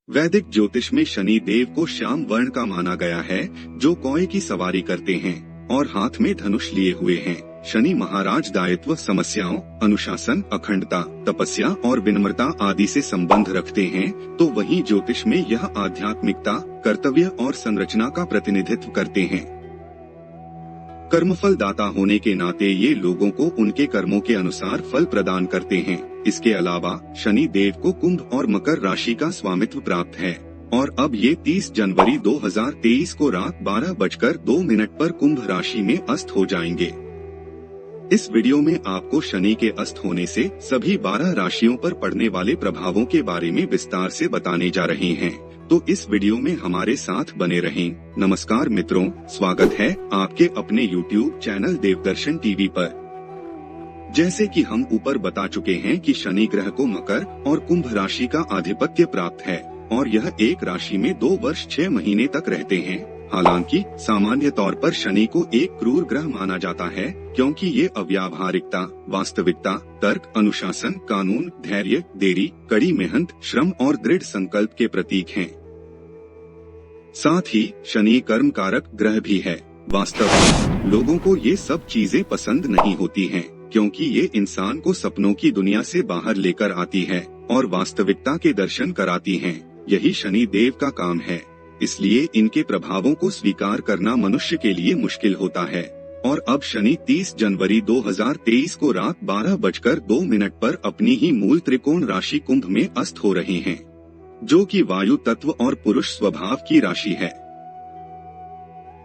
वैदिक ज्योतिष में शनि देव को श्याम वर्ण का माना गया है, जो कौए की सवारी करते हैं और हाथ में धनुष लिए हुए हैं। शनि महाराज दायित्व, समस्याओं, अनुशासन, अखंडता, तपस्या और विनम्रता आदि से संबंध रखते हैं, तो वहीं ज्योतिष में यह आध्यात्मिकता, कर्तव्य और संरचना का प्रतिनिधित्व करते हैं। कर्मफल दाता होने के नाते ये लोगों को उनके कर्मों के अनुसार फल प्रदान करते हैं। इसके अलावा शनि देव को कुंभ और मकर राशि का स्वामित्व प्राप्त है और अब ये 30 जनवरी 2023 को रात 12:02 पर कुंभ राशि में अस्त हो जाएंगे। इस वीडियो में आपको शनि के अस्त होने से सभी 12 राशियों पर पड़ने वाले प्रभावों के बारे में विस्तार से बताने जा रहे हैं, तो इस वीडियो में हमारे साथ बने रहें। नमस्कार मित्रों, स्वागत है आपके अपने YouTube चैनल देवदर्शन टीवी पर। जैसे कि हम ऊपर बता चुके हैं कि शनि ग्रह को मकर और कुंभ राशि का आधिपत्य प्राप्त है और यह एक राशि में 2 वर्ष 6 महीने तक रहते हैं। हालांकि सामान्य तौर पर शनि को एक क्रूर ग्रह माना जाता है, क्योंकि ये अव्यावहारिकता, वास्तविकता, तर्क, अनुशासन, कानून, धैर्य, देरी, कड़ी मेहनत, श्रम और दृढ़ संकल्प के प्रतीक हैं। साथ ही शनि कर्म कारक ग्रह भी है। वास्तव में लोगों को ये सब चीजें पसंद नहीं होती हैं, क्योंकि ये इंसान को सपनों की दुनिया से बाहर लेकर आती है और वास्तविकता के दर्शन कराती हैं। यही शनि देव का काम है, इसलिए इनके प्रभावों को स्वीकार करना मनुष्य के लिए मुश्किल होता है। और अब शनि 30 जनवरी 2023 को रात 12:02 पर अपनी ही मूल त्रिकोण राशि कुंभ में अस्त हो रहे हैं, जो कि वायु तत्व और पुरुष स्वभाव की राशि है।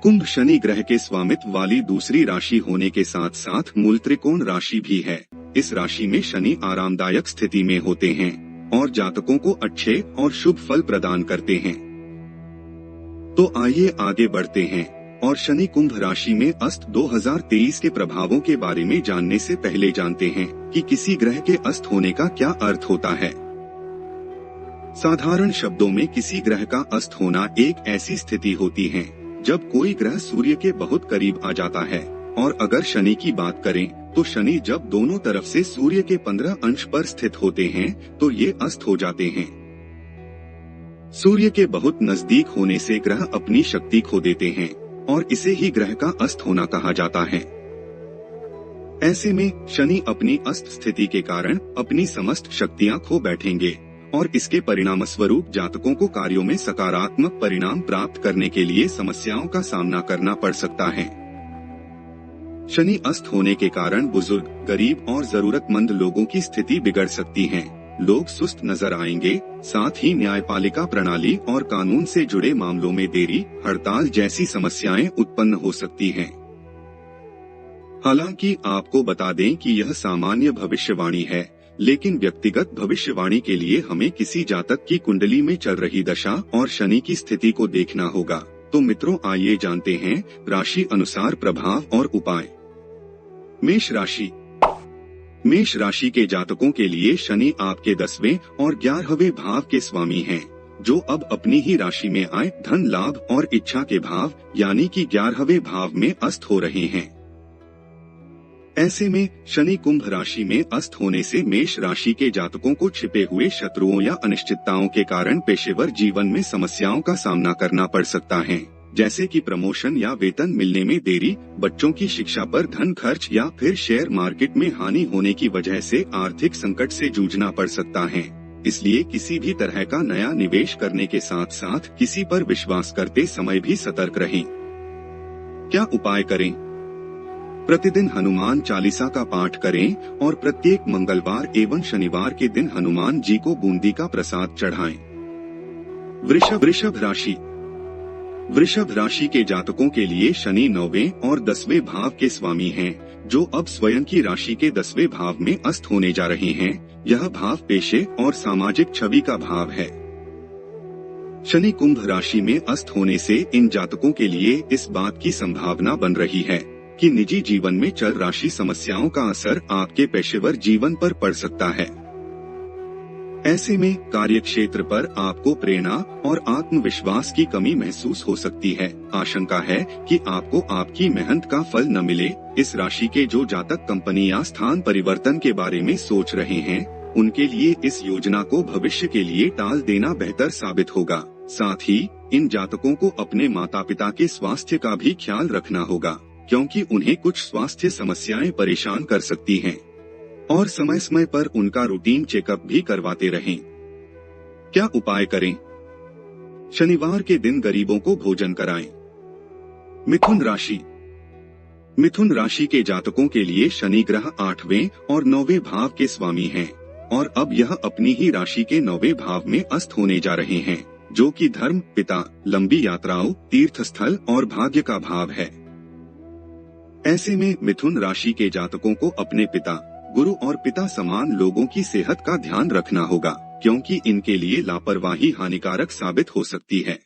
कुंभ शनि ग्रह के स्वामित्व वाली दूसरी राशि होने के साथ साथ मूल त्रिकोण राशि भी है। इस राशि में शनि आरामदायक स्थिति में होते हैं और जातकों को अच्छे और शुभ फल प्रदान करते हैं। तो आइए आगे बढ़ते हैं और शनि कुंभ राशि में अस्त 2023 के प्रभावों के बारे में जानने से पहले जानते हैं कि किसी ग्रह के अस्त होने का क्या अर्थ होता है। साधारण शब्दों में किसी ग्रह का अस्त होना एक ऐसी स्थिति होती है जब कोई ग्रह सूर्य के बहुत करीब आ जाता है। और अगर शनि की बात करें तो शनि जब दोनों तरफ से सूर्य के 15 अंश पर स्थित होते हैं तो ये अस्त हो जाते हैं। सूर्य के बहुत नजदीक होने से ग्रह अपनी शक्ति खो देते हैं और इसे ही ग्रह का अस्त होना कहा जाता है। ऐसे में शनि अपनी अस्त स्थिति के कारण अपनी समस्त शक्तियां खो बैठेंगे और इसके परिणाम स्वरूप जातकों को कार्यों में सकारात्मक परिणाम प्राप्त करने के लिए समस्याओं का सामना करना पड़ सकता है। शनि अस्त होने के कारण बुजुर्ग, गरीब और जरूरतमंद लोगों की स्थिति बिगड़ सकती है। लोग सुस्त नजर आएंगे, साथ ही न्यायपालिका प्रणाली और कानून से जुड़े मामलों में देरी, हड़ताल जैसी समस्याएं उत्पन्न हो सकती हैं। हालांकि आपको बता दें कि यह सामान्य भविष्यवाणी है, लेकिन व्यक्तिगत भविष्यवाणी के लिए हमें किसी जातक की कुंडली में चल रही दशा और शनि की स्थिति को देखना होगा। तो मित्रों, आइए जानते हैं राशि अनुसार प्रभाव और उपाय। मेष राशि। मेष राशि के जातकों के लिए शनि आपके 10वें और 11वें भाव के स्वामी हैं, जो अब अपनी ही राशि में आय, धन लाभ और इच्छा के भाव यानी कि 11वें भाव में अस्त हो रहे हैं। ऐसे में शनि कुंभ राशि में अस्त होने से मेष राशि के जातकों को छिपे हुए शत्रुओं या अनिश्चितताओं के कारण पेशेवर जीवन में समस्याओं का सामना करना पड़ सकता है, जैसे कि प्रमोशन या वेतन मिलने में देरी, बच्चों की शिक्षा पर धन खर्च या फिर शेयर मार्केट में हानि होने की वजह से आर्थिक संकट से जूझना पड़ सकता है। इसलिए किसी भी तरह का नया निवेश करने के साथ साथ किसी पर विश्वास करते समय भी सतर्क रहें। क्या उपाय करें? प्रतिदिन हनुमान चालीसा का पाठ करें और प्रत्येक मंगलवार एवं शनिवार के दिन हनुमान जी को बूंदी का प्रसाद चढ़ाएं। वृषभ राशि। वृषभ राशि के जातकों के लिए शनि 9वें और 10वें भाव के स्वामी हैं, जो अब स्वयं की राशि के 10वें भाव में अस्त होने जा रहे हैं। यह भाव पेशे और सामाजिक छवि का भाव है। शनि कुंभ राशि में अस्त होने से इन जातकों के लिए इस बात की संभावना बन रही है कि निजी जीवन में चल राशि समस्याओं का असर आपके पेशेवर जीवन पर पड़ सकता है। ऐसे में कार्यक्षेत्र पर आपको प्रेरणा और आत्मविश्वास की कमी महसूस हो सकती है। आशंका है कि आपको आपकी मेहनत का फल न मिले। इस राशि के जो जातक कंपनी या स्थान परिवर्तन के बारे में सोच रहे हैं, उनके लिए इस योजना को भविष्य के लिए टाल देना बेहतर साबित होगा। साथ ही इन जातकों को अपने माता पिता के स्वास्थ्य का भी ख्याल रखना होगा, क्योंकि उन्हें कुछ स्वास्थ्य समस्याएं परेशान कर सकती हैं। और समय समय पर उनका रूटीन चेकअप भी करवाते रहें। क्या उपाय करें? शनिवार के दिन गरीबों को भोजन कराएं। मिथुन राशि। मिथुन राशि के जातकों के लिए शनि ग्रह 8वें और 9वें भाव के स्वामी हैं, और अब यह अपनी ही राशि के 9वें भाव में अस्त होने जा रहे हैं, जो कि धर्म, पिता, लंबी यात्राओं, तीर्थ स्थल और भाग्य का भाव है। ऐसे में मिथुन राशि के जातकों को अपने पिता, गुरु और पिता समान लोगों की सेहत का ध्यान रखना होगा, क्योंकि इनके लिए लापरवाही हानिकारक साबित हो सकती है।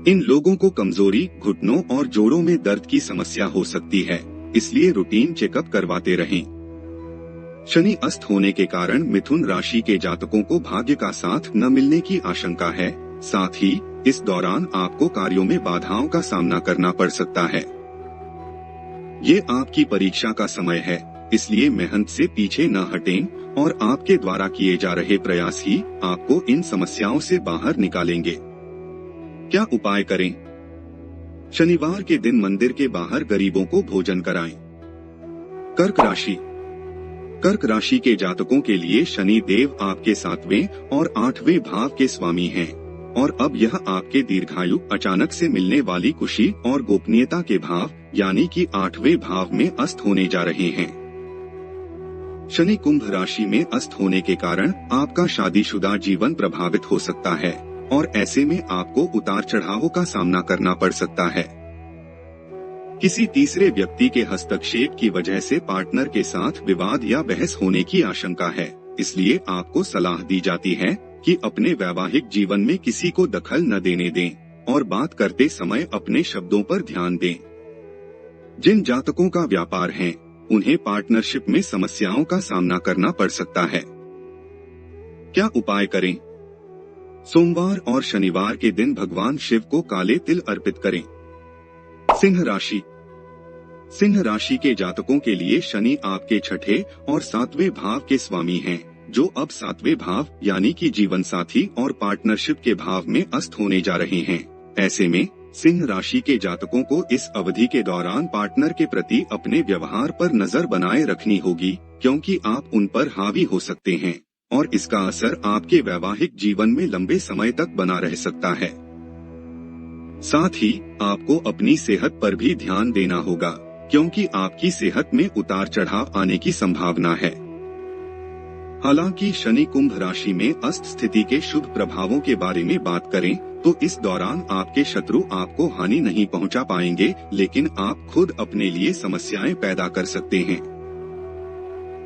इन लोगों को कमजोरी, घुटनों और जोड़ों में दर्द की समस्या हो सकती है, इसलिए रूटीन चेकअप करवाते रहें। शनि अस्त होने के कारण मिथुन राशि के जातकों को भाग्य का साथ न मिलने की आशंका है। साथ ही इस दौरान आपको कार्यों में बाधाओं का सामना करना पड़ सकता है। ये आपकी परीक्षा का समय है, इसलिए मेहनत से पीछे न हटें और आपके द्वारा किए जा रहे प्रयास ही आपको इन समस्याओं से बाहर निकालेंगे। क्या उपाय करें? शनिवार के दिन मंदिर के बाहर गरीबों को भोजन कराएं। कर्क राशि। कर्क राशि के जातकों के लिए शनि देव आपके 7वें और 8वें भाव के स्वामी हैं, और अब यह आपके दीर्घायु, अचानक से मिलने वाली खुशी और गोपनीयता के भाव यानी कि 8वें भाव में अस्त होने जा रहे हैं। शनि कुंभ राशि में अस्त होने के कारण आपका शादीशुदा जीवन प्रभावित हो सकता है, और ऐसे में आपको उतार चढ़ावों का सामना करना पड़ सकता है। किसी तीसरे व्यक्ति के हस्तक्षेप की वजह से पार्टनर के साथ विवाद या बहस होने की आशंका है, इसलिए आपको सलाह दी जाती है कि अपने वैवाहिक जीवन में किसी को दखल न देने दें और बात करते समय अपने शब्दों पर ध्यान दें। जिन जातकों का व्यापार है, उन्हें पार्टनरशिप में समस्याओं का सामना करना पड़ सकता है। क्या उपाय करें? सोमवार और शनिवार के दिन भगवान शिव को काले तिल अर्पित करें। सिंह राशि। सिंह राशि के जातकों के लिए शनि आपके 6ठे और 7वें भाव के स्वामी हैं, जो अब 7वें भाव यानी कि जीवन साथी और पार्टनरशिप के भाव में अस्त होने जा रहे हैं। ऐसे में सिंह राशि के जातकों को इस अवधि के दौरान पार्टनर के प्रति अपने व्यवहार पर नजर बनाए रखनी होगी, क्योंकि आप उन पर हावी हो सकते हैं और इसका असर आपके वैवाहिक जीवन में लंबे समय तक बना रह सकता है। साथ ही आपको अपनी सेहत पर भी ध्यान देना होगा, क्योंकि आपकी सेहत में उतार चढ़ाव आने की संभावना है। हालांकि शनि कुंभ राशि में अस्त स्थिति के शुभ प्रभावों के बारे में बात करें तो इस दौरान आपके शत्रु आपको हानि नहीं पहुंचा पाएंगे, लेकिन आप खुद अपने लिए समस्याएं पैदा कर सकते हैं।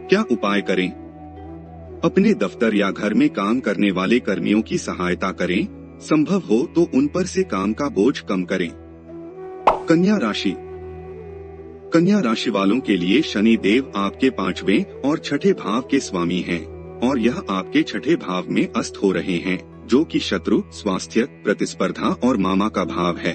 क्या उपाय करें? अपने दफ्तर या घर में काम करने वाले कर्मियों की सहायता करें, संभव हो तो उन पर से काम का बोझ कम करें। कन्या राशि। कन्या राशि वालों के लिए शनि देव आपके 5वें और 6ठे भाव के स्वामी हैं, और यह आपके 6ठे भाव में अस्त हो रहे हैं, जो कि शत्रु, स्वास्थ्य, प्रतिस्पर्धा और मामा का भाव है।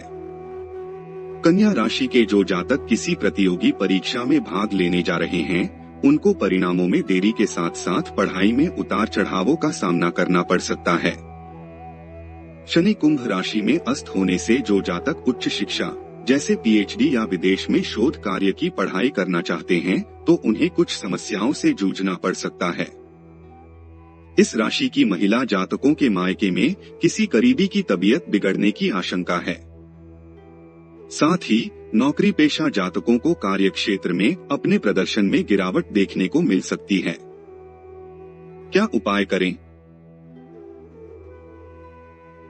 कन्या राशि के जो जातक किसी प्रतियोगी परीक्षा में भाग लेने जा रहे हैं, उनको परिणामों में देरी के साथ साथ पढ़ाई में उतार चढ़ावों का सामना करना पड़ सकता है। शनि कुंभ राशि में अस्त होने से जो जातक उच्च शिक्षा जैसे पीएचडी या विदेश में शोध कार्य की पढ़ाई करना चाहते हैं, तो उन्हें कुछ समस्याओं से जूझना पड़ सकता है। इस राशि की महिला जातकों के मायके में किसी करीबी की तबीयत बिगड़ने की आशंका है। साथ ही नौकरी पेशा जातकों को कार्य क्षेत्र में अपने प्रदर्शन में गिरावट देखने को मिल सकती है। क्या उपाय करें?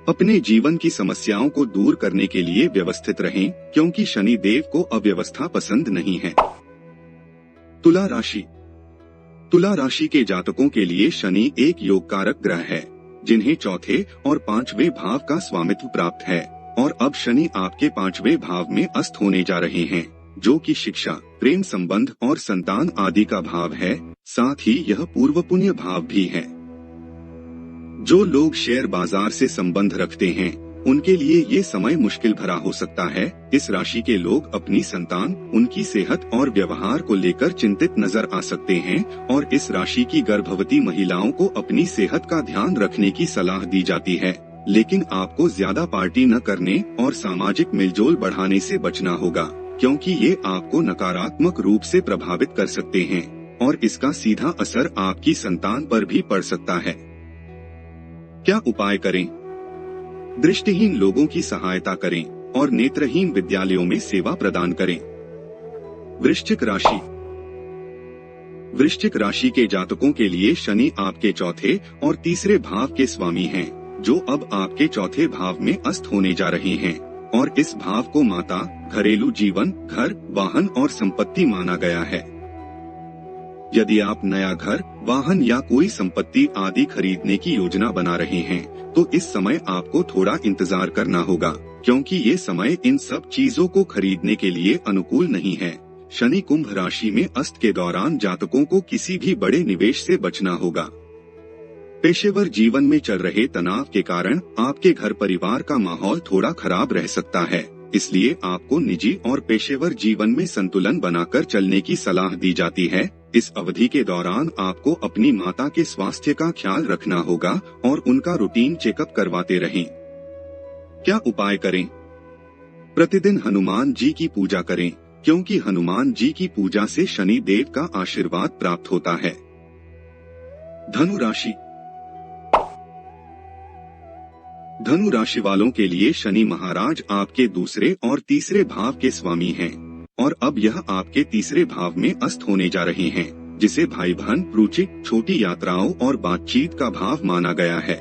अपने जीवन की समस्याओं को दूर करने के लिए व्यवस्थित रहें, क्योंकि शनि देव को अव्यवस्था पसंद नहीं है। तुला राशि। तुला राशि के जातकों के लिए शनि एक योगकारक ग्रह है, जिन्हें 4थे और 5वें भाव का स्वामित्व प्राप्त है, और अब शनि आपके 5वें भाव में अस्त होने जा रहे हैं, जो कि शिक्षा, प्रेम संबंध और संतान आदि का भाव है। साथ ही यह पूर्व पुण्य भाव भी है। जो लोग शेयर बाजार से संबंध रखते हैं, उनके लिए ये समय मुश्किल भरा हो सकता है। इस राशि के लोग अपनी संतान, उनकी सेहत और व्यवहार को लेकर चिंतित नजर आ सकते हैं और इस राशि की गर्भवती महिलाओं को अपनी सेहत का ध्यान रखने की सलाह दी जाती है। लेकिन आपको ज्यादा पार्टी न करने और सामाजिक मिलजोल बढ़ाने से बचना होगा, क्योंकि ये आपको नकारात्मक रूप से प्रभावित कर सकते हैं और इसका सीधा असर आपकी संतान पर भी पड़ सकता है। क्या उपाय करें? दृष्टिहीन लोगों की सहायता करें और नेत्रहीन विद्यालयों में सेवा प्रदान करें। वृश्चिक राशि। वृश्चिक राशि के जातकों के लिए शनि आपके चौथे और तीसरे भाव के स्वामी हैं, जो अब आपके चौथे भाव में अस्त होने जा रहे हैं और इस भाव को माता, घरेलू जीवन, घर, वाहन और संपत्ति माना गया है। यदि आप नया घर, वाहन या कोई संपत्ति आदि खरीदने की योजना बना रहे हैं, तो इस समय आपको थोड़ा इंतजार करना होगा, क्योंकि ये समय इन सब चीजों को खरीदने के लिए अनुकूल नहीं है। शनि कुंभ राशि में अस्त के दौरान जातकों को किसी भी बड़े निवेश से बचना होगा। पेशेवर जीवन में चल रहे तनाव के कारण आपके घर परिवार का माहौल थोड़ा खराब रह सकता है, इसलिए आपको निजी और पेशेवर जीवन में संतुलन बनाकर चलने की सलाह दी जाती है। इस अवधि के दौरान आपको अपनी माता के स्वास्थ्य का ख्याल रखना होगा और उनका रूटीन चेकअप करवाते रहें। क्या उपाय करें? प्रतिदिन हनुमान जी की पूजा करें, क्योंकि हनुमान जी की पूजा से शनि देव का आशीर्वाद प्राप्त होता है। धनु राशि। धनु राशि वालों के लिए शनि महाराज आपके दूसरे और तीसरे भाव के स्वामी हैं और अब यह आपके तीसरे भाव में अस्त होने जा रहे हैं, जिसे भाई बहन, रुचि, छोटी यात्राओं और बातचीत का भाव माना गया है।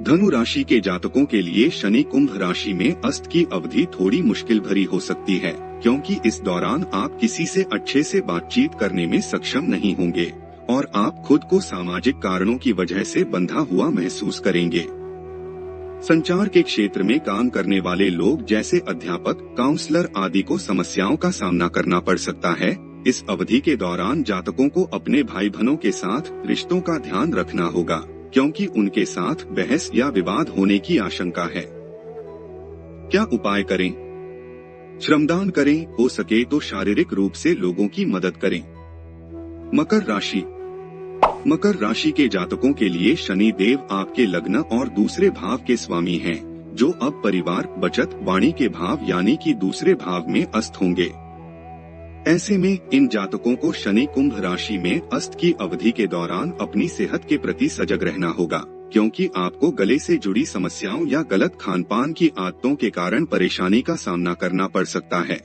धनु राशि के जातकों के लिए शनि कुंभ राशि में अस्त की अवधि थोड़ी मुश्किल भरी हो सकती है, क्योंकि इस दौरान आप किसी से अच्छे से बातचीत करने में सक्षम नहीं होंगे और आप खुद को सामाजिक कारणों की वजह से बंधा हुआ महसूस करेंगे। संचार के क्षेत्र में काम करने वाले लोग जैसे अध्यापक, काउंसलर आदि को समस्याओं का सामना करना पड़ सकता है। इस अवधि के दौरान जातकों को अपने भाई बहनों के साथ रिश्तों का ध्यान रखना होगा, क्योंकि उनके साथ बहस या विवाद होने की आशंका है। क्या उपाय करें? श्रमदान करें, हो सके तो शारीरिक रूप से लोगों की मदद करें। मकर राशि। मकर राशि के जातकों के लिए शनि देव आपके लग्न और दूसरे भाव के स्वामी हैं, जो अब परिवार, बचत, वाणी के भाव यानी कि दूसरे भाव में अस्त होंगे। ऐसे में इन जातकों को शनि कुंभ राशि में अस्त की अवधि के दौरान अपनी सेहत के प्रति सजग रहना होगा, क्योंकि आपको गले से जुड़ी समस्याओं या गलत खानपान की आदतों के कारण परेशानी का सामना करना पड़ सकता है।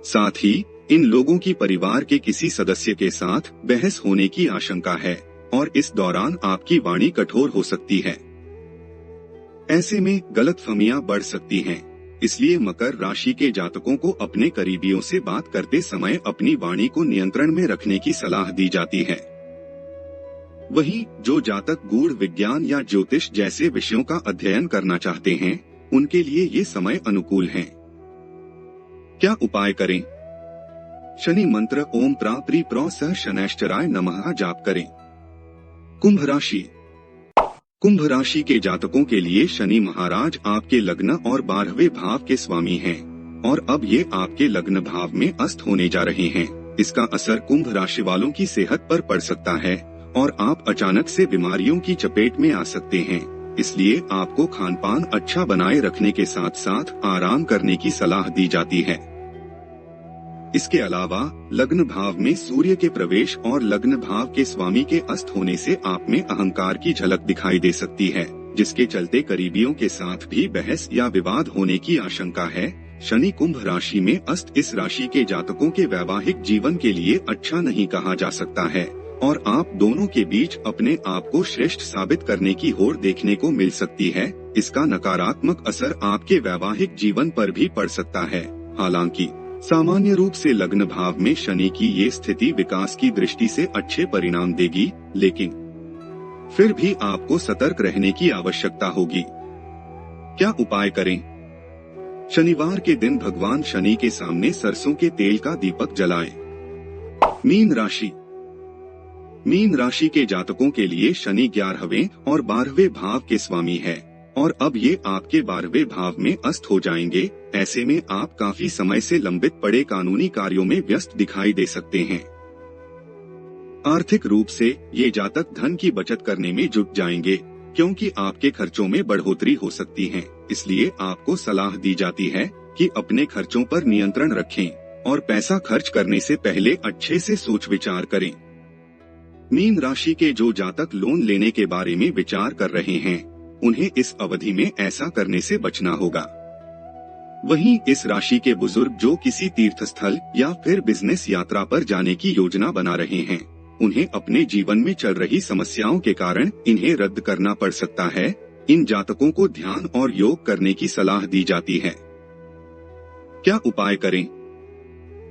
साथ ही इन लोगों की परिवार के किसी सदस्य के साथ बहस होने की आशंका है और इस दौरान आपकी वाणी कठोर हो सकती है। ऐसे में गलतफहमियां बढ़ सकती हैं, इसलिए मकर राशि के जातकों को अपने करीबियों से बात करते समय अपनी वाणी को नियंत्रण में रखने की सलाह दी जाती है। वहीं जो जातक गूढ़ विज्ञान या ज्योतिष जैसे विषयों का अध्ययन करना चाहते हैं, उनके लिए ये समय अनुकूल है। क्या उपाय करें? शनि मंत्र ओम प्रा प्री प्रो सह शनैश्चराय नमः जाप करें। कुंभ राशि। कुंभ राशि के जातकों के लिए शनि महाराज आपके लग्न और 12वें भाव के स्वामी हैं और अब ये आपके लग्न भाव में अस्त होने जा रहे हैं। इसका असर कुंभ राशि वालों की सेहत पर पड़ सकता है और आप अचानक से बीमारियों की चपेट में आ सकते हैं। इसलिए आपको खानपान अच्छा बनाए रखने के साथ साथ आराम करने की सलाह दी जाती है। इसके अलावा लग्न भाव में सूर्य के प्रवेश और लग्न भाव के स्वामी के अस्त होने से आप में अहंकार की झलक दिखाई दे सकती है, जिसके चलते करीबियों के साथ भी बहस या विवाद होने की आशंका है। शनि कुंभ राशि में अस्त इस राशि के जातकों के वैवाहिक जीवन के लिए अच्छा नहीं कहा जा सकता है और आप दोनों के बीच अपने आप को श्रेष्ठ साबित करने की होड़ देखने को मिल सकती है। इसका नकारात्मक असर आपके वैवाहिक जीवन पर भी पड़ सकता है। हालांकि सामान्य रूप से लग्न भाव में शनि की ये स्थिति विकास की दृष्टि से अच्छे परिणाम देगी, लेकिन फिर भी आपको सतर्क रहने की आवश्यकता होगी। क्या उपाय करें? शनिवार के दिन भगवान शनि के सामने सरसों के तेल का दीपक जलाएं। मीन राशि। मीन राशि के जातकों के लिए शनि 11वें और 12वें भाव के स्वामी है और अब ये आपके 12वें भाव में अस्त हो जाएंगे। ऐसे में आप काफी समय से लंबित पड़े कानूनी कार्यों में व्यस्त दिखाई दे सकते हैं। आर्थिक रूप से ये जातक धन की बचत करने में जुट जाएंगे, क्योंकि आपके खर्चों में बढ़ोतरी हो सकती है। इसलिए आपको सलाह दी जाती है कि अपने खर्चों पर नियंत्रण रखें और पैसा खर्च करने से पहले अच्छे से सोच विचार करें। मीन राशि के जो जातक लोन लेने के बारे में विचार कर रहे हैं, उन्हें इस अवधि में ऐसा करने से बचना होगा। वहीं इस राशि के बुजुर्ग जो किसी तीर्थ स्थल या फिर बिजनेस यात्रा पर जाने की योजना बना रहे हैं, उन्हें अपने जीवन में चल रही समस्याओं के कारण इन्हें रद्द करना पड़ सकता है। इन जातकों को ध्यान और योग करने की सलाह दी जाती है। क्या उपाय करें?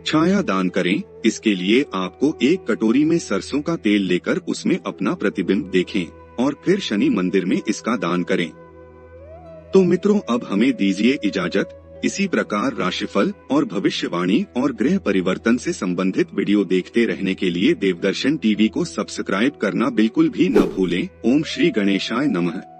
छाया दान करें। इसके लिए आपको एक कटोरी में सरसों का तेल लेकर उसमें अपना प्रतिबिंब देखें और फिर शनि मंदिर में इसका दान करें। तो मित्रों, अब हमें दीजिए इजाजत। इसी प्रकार राशिफल और भविष्यवाणी और ग्रह परिवर्तन से संबंधित वीडियो देखते रहने के लिए देवदर्शन टीवी को सब्सक्राइब करना बिल्कुल भी न भूलें। ओम श्री गणेशाय नमः।